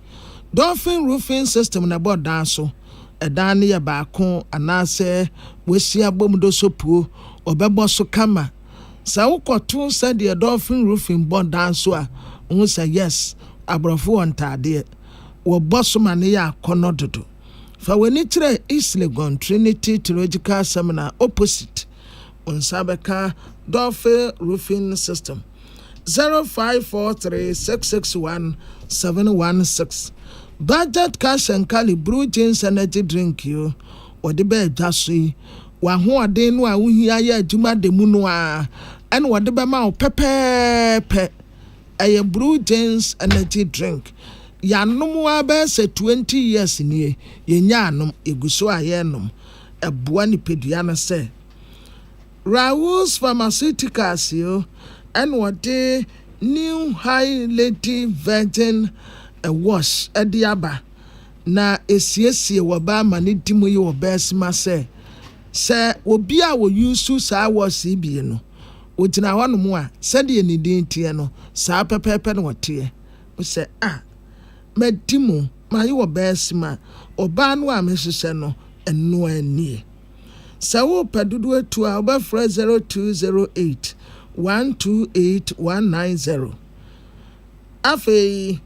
Dolphin roofing system na board danso edan ne ya baako anase wesia bomdo sopuo obebo so kama sa ukoto said the Dolphin roofing board danso a won say yes abrofo ontade wo boso mane ya akono dodo fa weni tire East Legon Trinity Theological Seminar opposite on Sabeka Dolphin roofing system 0543-661-716. Budget cash and Cali brew jeans energy drink you or the bed jasui wahoɔden no a wohia yɛ adwuma de mu no a ɛna wɔde bɛma wo pɛpɛɛpɛ ɛyɛ Blue James energy drink yanom a bɛsɛ 20 years nie yɛnya anom egu so a yɛnom ɛboa nipadua no sɛ Raoul's Pharmaceuticals yo and wɔde new high lady virgin wash ediaba na esiesie wɔ ba ma ne dimu yi wɔ bɛsima sɛ obi a wo use saa wash bi no ogyina hɔ no mu a sɛdeɛ ne din tie no saa pɛpɛpɛ no wɔteɛ wo sɛ madimu ma yi wɔ bɛsima ɔbaa no a mehyehyɛ no ɛno anie sɛ wo pɛ dodoɔ tu a wobɛfrɛ 0208 128190 afei